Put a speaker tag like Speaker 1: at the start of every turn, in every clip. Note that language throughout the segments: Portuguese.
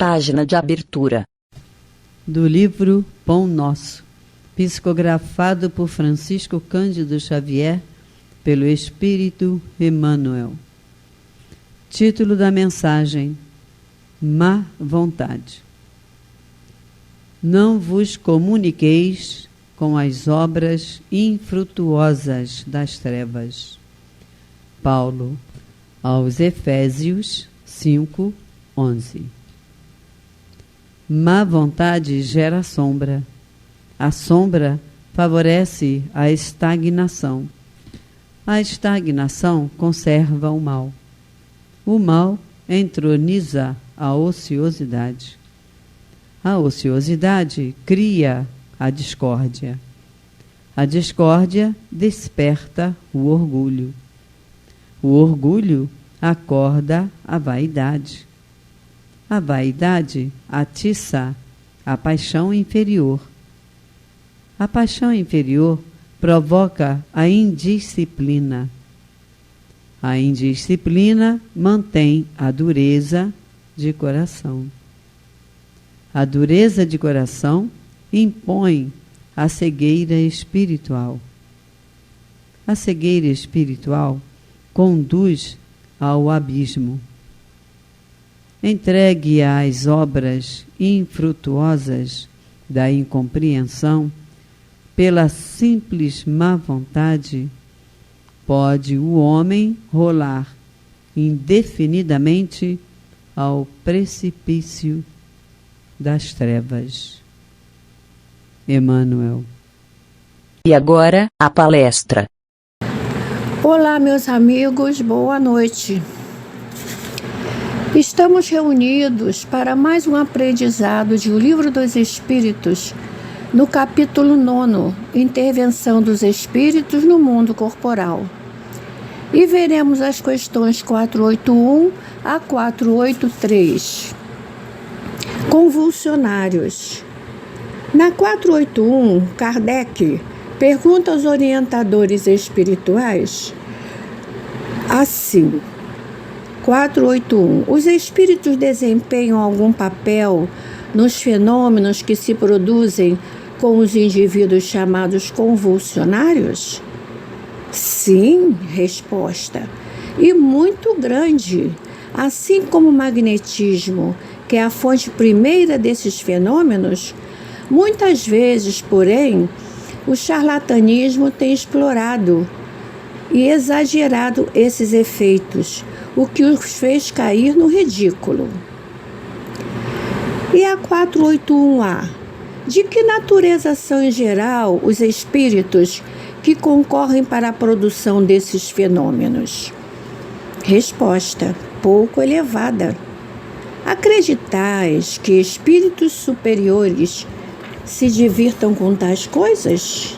Speaker 1: Página de abertura.
Speaker 2: Do livro Pão Nosso, psicografado por Francisco Cândido Xavier, pelo Espírito Emmanuel. Título da mensagem: Má vontade. Não vos comuniqueis com as obras infrutuosas das trevas. Paulo, aos Efésios 5:11. Má vontade gera sombra. A sombra favorece a estagnação. A estagnação conserva o mal. O mal entroniza a ociosidade. A ociosidade cria a discórdia. A discórdia desperta o orgulho. O orgulho acorda a vaidade. A vaidade atiça a paixão inferior. A paixão inferior provoca a indisciplina. A indisciplina mantém a dureza de coração. A dureza de coração impõe a cegueira espiritual. A cegueira espiritual conduz ao abismo. Entregue às obras infrutuosas da incompreensão, pela simples má vontade, pode o homem rolar indefinidamente ao precipício das trevas. Emmanuel.
Speaker 1: E agora, a palestra.
Speaker 3: Olá, meus amigos, boa noite. Estamos reunidos para mais um aprendizado de O Livro dos Espíritos, no capítulo 9, Intervenção dos Espíritos no Mundo Corporal. E veremos as questões 481 a 483. Convulsionários. Na 481, Kardec pergunta aos orientadores espirituais assim: 481. Os espíritos desempenham algum papel nos fenômenos que se produzem com os indivíduos chamados convulsionários? Sim, resposta. E muito grande. Assim como o magnetismo, que é a fonte primeira desses fenômenos, muitas vezes, porém, o charlatanismo tem explorado e exagerado esses efeitos, o que os fez cair no ridículo. E a 481A? De que natureza são, em geral, os espíritos que concorrem para a produção desses fenômenos? Resposta: pouco elevada. Acreditais que espíritos superiores se divirtam com tais coisas?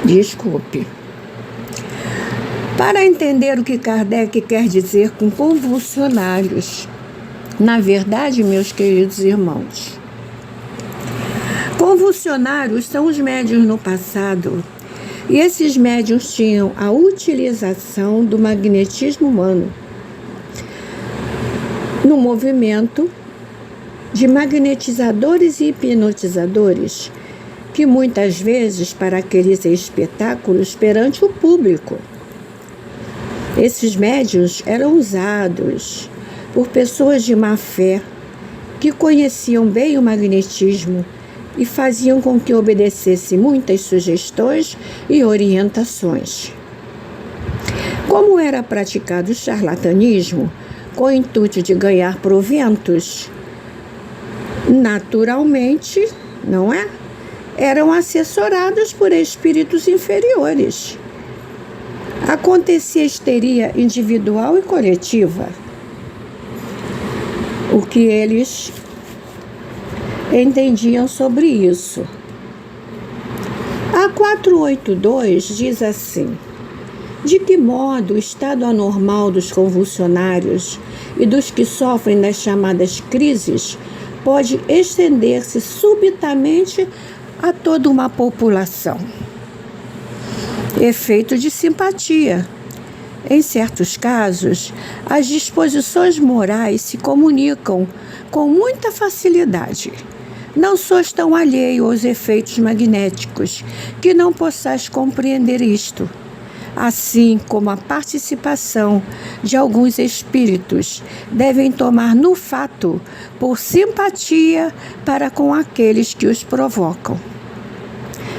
Speaker 3: Desculpe. Para entender o que Kardec quer dizer com convulsionários, na verdade, meus queridos irmãos, convulsionários são os médiuns no passado, e esses médiuns tinham a utilização do magnetismo humano no movimento de magnetizadores e hipnotizadores, que muitas vezes para aqueles espetáculos perante o público. Esses médiuns eram usados por pessoas de má fé que conheciam bem o magnetismo e faziam com que obedecesse muitas sugestões e orientações. Como era praticado o charlatanismo com o intuito de ganhar proventos, naturalmente, não é? Eram assessorados por espíritos inferiores. Acontecia histeria individual e coletiva. O que eles entendiam sobre isso? A 482 diz assim: de que modo o estado anormal dos convulsionários e dos que sofrem das chamadas crises pode estender-se subitamente a toda uma população? Efeito de simpatia. Em certos casos, as disposições morais se comunicam com muita facilidade. Não sois tão alheio aos efeitos magnéticos que não possais compreender isto. Assim como a participação de alguns espíritos devem tomar no fato por simpatia para com aqueles que os provocam.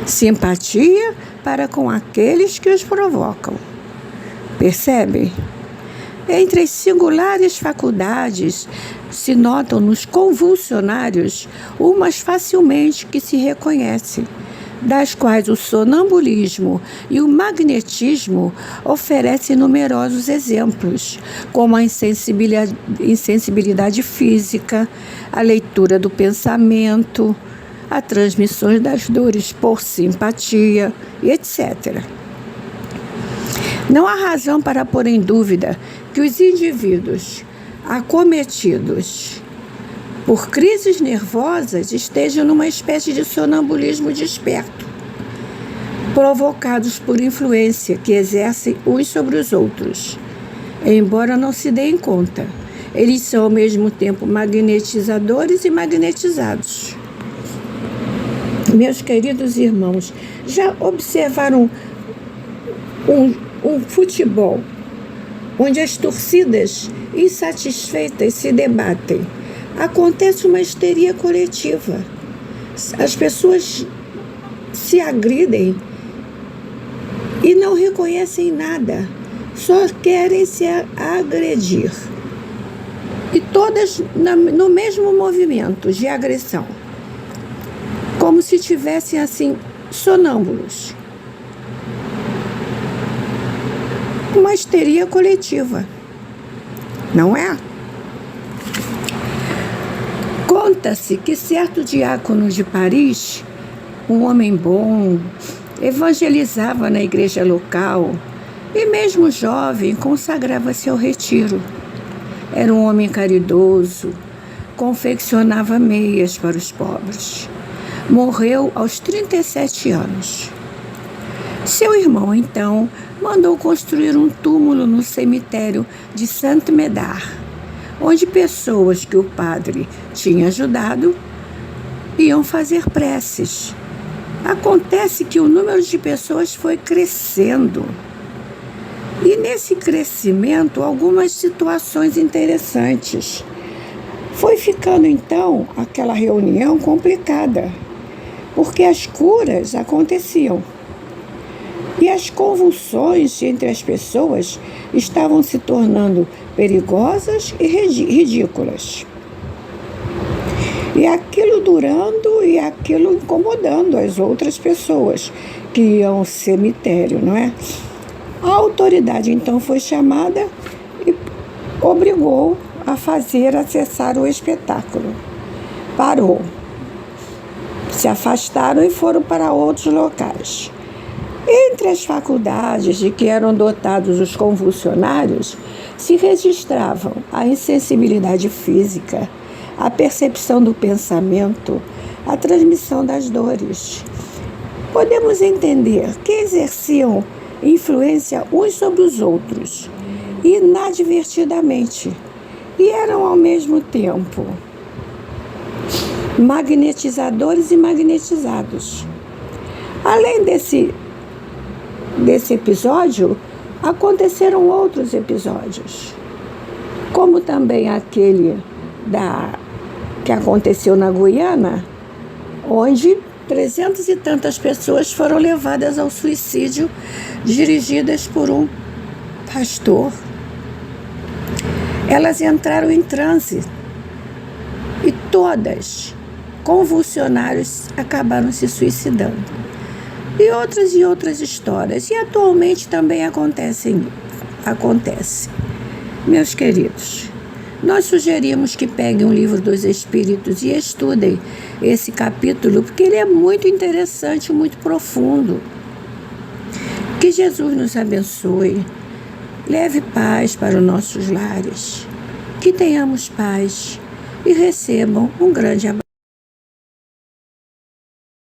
Speaker 3: Simpatia para com aqueles que os provocam. Percebe? Entre as singulares faculdades se notam nos convulsionários umas facilmente que se reconhecem, das quais o sonambulismo e o magnetismo oferecem numerosos exemplos, como a insensibilidade física, a leitura do pensamento, a transmissão das dores por simpatia, etc. Não há razão para pôr em dúvida que os indivíduos acometidos por crises nervosas estejam numa espécie de sonambulismo desperto, provocados por influência que exercem uns sobre os outros. Embora não se deem conta, eles são ao mesmo tempo magnetizadores e magnetizados. Meus queridos irmãos, já observaram um futebol onde as torcidas insatisfeitas se debatem? Acontece uma histeria coletiva. As pessoas se agridem e não reconhecem nada, só querem se agredir. E todas no mesmo movimento de agressão, como se tivessem assim sonâmbulos. Uma histeria coletiva, não é? Conta-se que certo diácono de Paris, um homem bom, evangelizava na igreja local e mesmo jovem consagrava-se ao retiro. Era um homem caridoso, confeccionava meias para os pobres. Morreu aos 37 anos. Seu irmão, então, mandou construir um túmulo no cemitério de Saint-Médard, onde pessoas que o padre tinha ajudado iam fazer preces. Acontece que o número de pessoas foi crescendo. E nesse crescimento, algumas situações interessantes. Foi ficando, então, aquela reunião complicada, porque as curas aconteciam. E as convulsões entre as pessoas estavam se tornando perigosas e ridículas. E aquilo durando e aquilo incomodando as outras pessoas que iam ao cemitério, não é? A autoridade então foi chamada e obrigou a cessar o espetáculo. Parou. Se afastaram e foram para outros locais. Entre as faculdades de que eram dotados os convulsionários, se registravam a insensibilidade física, a percepção do pensamento, a transmissão das dores. Podemos entender que exerciam influência uns sobre os outros, inadvertidamente, e eram ao mesmo tempo magnetizadores e magnetizados. Além desse episódio, aconteceram outros episódios, como também aquele que aconteceu na Guiana, onde 300 e tantas pessoas foram levadas ao suicídio, dirigidas por um pastor. Elas entraram em transe e todas, convulsionários, acabaram se suicidando. E outras histórias. E atualmente também acontece. Meus queridos, nós sugerimos que peguem o Livro dos Espíritos e estudem esse capítulo, porque ele é muito interessante, muito profundo. Que Jesus nos abençoe, leve paz para os nossos lares, que tenhamos paz e recebam um grande abraço.